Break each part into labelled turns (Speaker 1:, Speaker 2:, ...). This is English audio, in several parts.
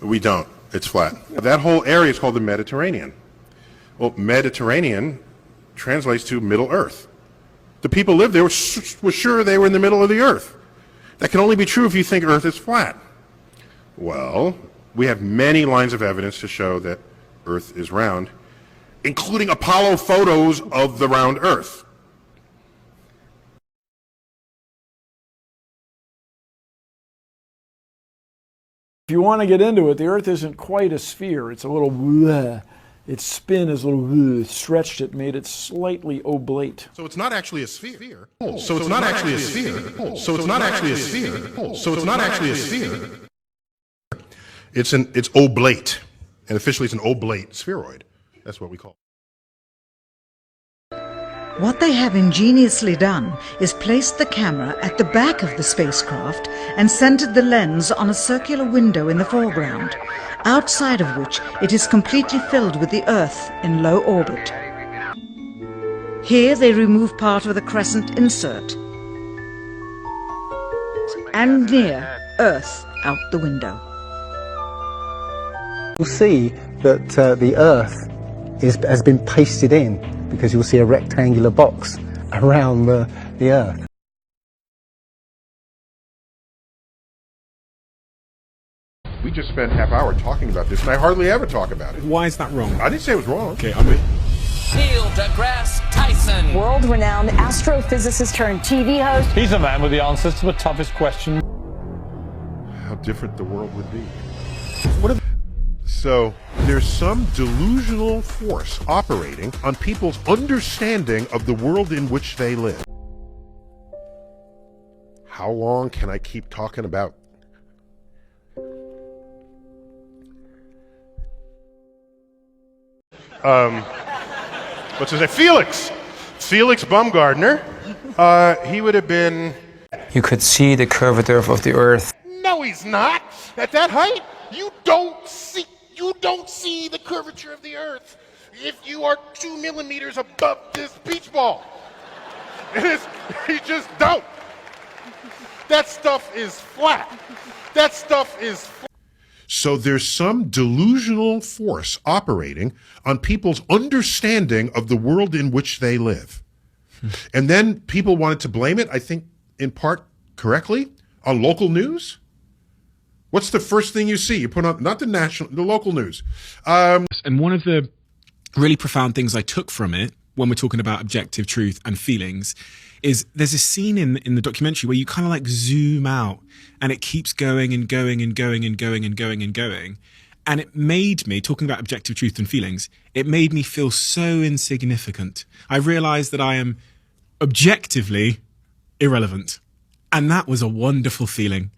Speaker 1: We don't. It's flat. That whole area is called the Mediterranean. Well, Mediterranean translates to Middle Earth. The people lived there were sure they were in the middle of the earth. That can only be true if you think Earth is flat. Well, we have many lines of evidence to show that Earth is round, including Apollo photos of the round Earth.
Speaker 2: If you want to get into it, the Earth isn't quite a sphere. It's a little bleh. Its spin is a little bleh, stretched it, made it slightly oblate.
Speaker 1: So it's not actually a sphere. So it's not actually a sphere. So it's not actually a sphere. So it's not actually a sphere. It's oblate. And officially it's an oblate spheroid. That's what we call it.
Speaker 3: What they have ingeniously done is placed the camera at the back of the spacecraft and centered the lens on a circular window in the foreground, outside of which it is completely filled with the Earth in low orbit. Here they remove part of the crescent insert and near Earth out the window.
Speaker 4: You'll see that the Earth has been pasted in, because you'll see a rectangular box around the Earth.
Speaker 1: We just spent half hour talking about this, and I hardly ever talk about it.
Speaker 5: Why is that wrong?
Speaker 1: I didn't say it was wrong.
Speaker 5: Okay, I mean...
Speaker 6: Neil deGrasse Tyson.
Speaker 7: World-renowned astrophysicist turned TV host.
Speaker 8: He's a man with the answers to the toughest question.
Speaker 1: How different the world would be. So there's some delusional force operating on people's understanding of the world in which they live. How long can I keep talking about? What's his name? Felix Baumgartner. He would have been...
Speaker 9: You could see the curvature of the Earth.
Speaker 1: No, he's not. At that height, you don't see the curvature of the Earth if you are 2 millimeters above this beach ball. You just don't. That stuff is flat. That stuff is flat. So there's some delusional force operating on people's understanding of the world in which they live. And then people wanted to blame it, I think in part correctly, on local news. What's the first thing you see? You put on, not the national, the local news.
Speaker 5: And one of the really profound things I took from it, when we're talking about objective truth and feelings, is there's a scene in the documentary where you kind of like zoom out and it keeps going and going and going and going and going and going. And it made me, talking about objective truth and feelings, it made me feel so insignificant. I realized that I am objectively irrelevant. And that was a wonderful feeling.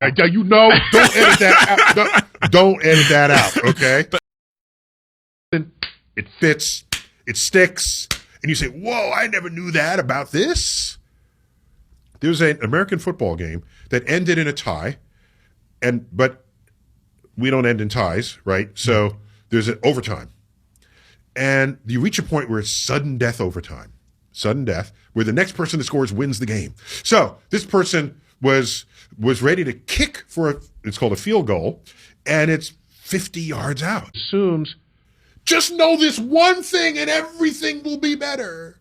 Speaker 1: You know, don't edit that out. Don't edit that out, okay? It fits, it sticks, and you say, whoa, I never knew that about this. There was an American football game that ended in a tie, but we don't end in ties, right? So there's an overtime. And you reach a point where it's sudden death overtime. Sudden death, where the next person that scores wins the game. So this person was ready to kick for it's called a field goal, and it's 50 yards out. Assumes, just know this one thing and everything will be better.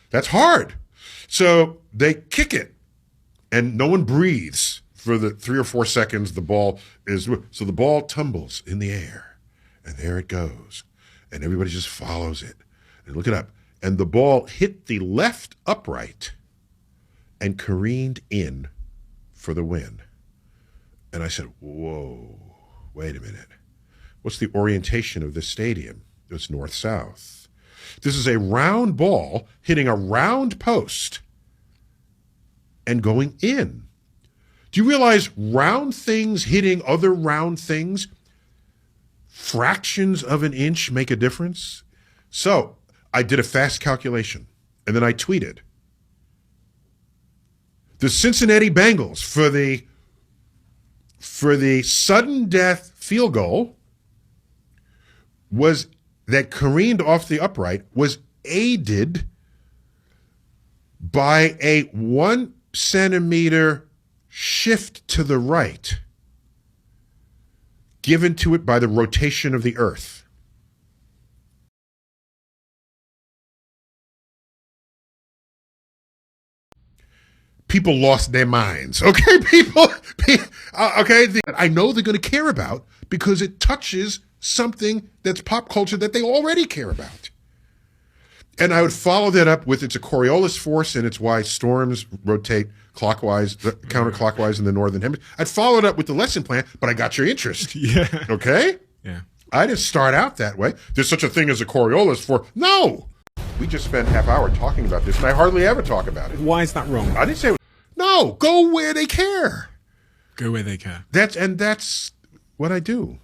Speaker 1: That's hard. So they kick it, and no one breathes for the 3 or 4 seconds the ball is, so the ball tumbles in the air, and there it goes. And everybody just follows it. And look it up. And the ball hit the left upright and careened in for the win. And I said, whoa, wait a minute. What's the orientation of this stadium? It's north-south. This is a round ball hitting a round post and going in. Do you realize round things hitting other round things, fractions of an inch make a difference? So I did a fast calculation, and then I tweeted. The Cincinnati Bengals, for the sudden death field goal that careened off the upright, was aided by a 1 centimeter shift to the right given to it by the rotation of the Earth. People lost their minds. Okay, people. Okay, I know they're going to care about because it touches something that's pop culture that they already care about. And I would follow that up with it's a Coriolis force and it's why storms rotate clockwise, counterclockwise in the northern hemisphere. I'd follow it up with the lesson plan, but I got your interest.
Speaker 5: Yeah.
Speaker 1: Okay?
Speaker 5: Yeah.
Speaker 1: I didn't start out that way. There's such a thing as a Coriolis force. No! We just spent half hour talking about this, and I hardly ever talk about it.
Speaker 5: Why is that wrong?
Speaker 1: I didn't say, no, go where they care.
Speaker 5: Go where they care.
Speaker 1: That's what I do.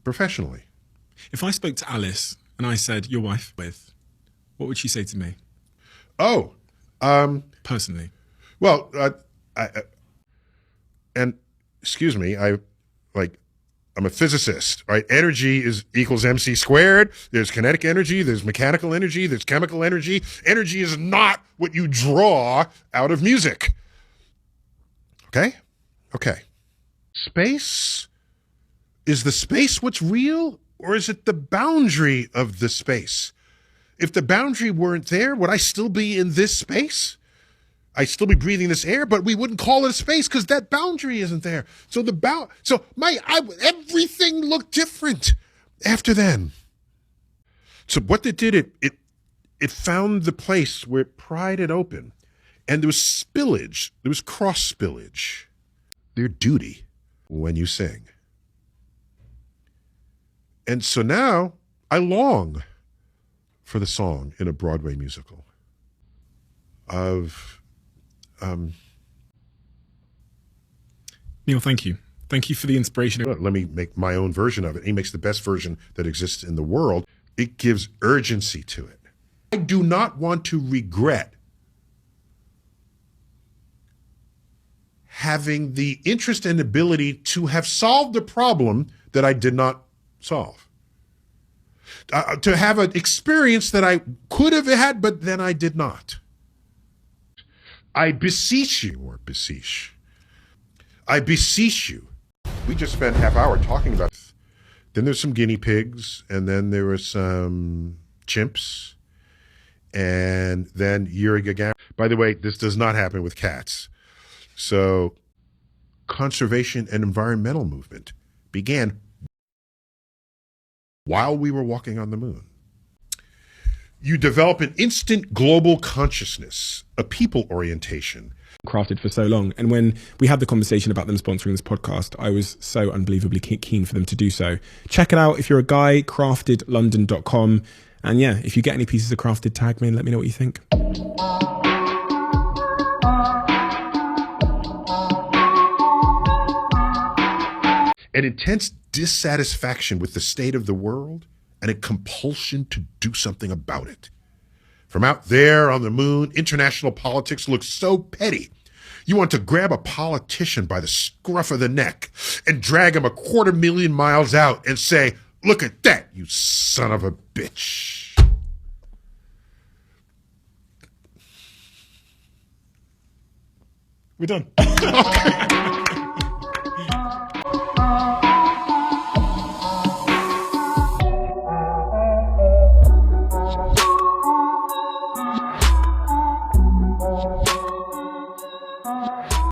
Speaker 1: Professionally.
Speaker 5: If I spoke to Alice and I said, your wife with, what would she say to me?
Speaker 1: Oh,
Speaker 5: personally.
Speaker 1: Well, and excuse me, I'm a physicist, right? Energy equals MC squared. There's kinetic energy, there's mechanical energy, there's chemical energy. Energy is not what you draw out of music. Okay? Okay. Space? Is the space what's real, or is it the boundary of the space? If the boundary weren't there, would I still be in this space? I'd still be breathing this air, but we wouldn't call it a space because that boundary isn't there. So everything looked different after then. So what it did, it found the place where it pried it open, and there was spillage, there was cross spillage. Their duty when you sing. And so now I long for the song in a Broadway musical of
Speaker 5: Neil, thank you. Thank you for the inspiration.
Speaker 1: Let me make my own version of it. He makes the best version that exists in the world. It gives urgency to it. I do not want to regret having the interest and ability to have solved a problem that I did not solve. To have an experience that I could have had, but then I did not. I beseech you, or beseech. I beseech you. We just spent half hour talking about it. Then there's some guinea pigs, and then there were some chimps, and then Yuri Gagarin. By the way, this does not happen with cats. So conservation and environmental movement began while we were walking on the moon. You develop an instant global consciousness, a people orientation.
Speaker 5: Crafted for so long. And when we had the conversation about them sponsoring this podcast, I was so unbelievably keen for them to do so. Check it out if you're a guy, craftedlondon.com. And yeah, if you get any pieces of crafted, tag me and let me know what you think.
Speaker 1: An intense dissatisfaction with the state of the world and a compulsion to do something about it. From out there on the moon, international politics looks so petty. You want to grab a politician by the scruff of the neck and drag him 250,000 miles out and say, "Look at that, you son of a bitch."
Speaker 5: We're done.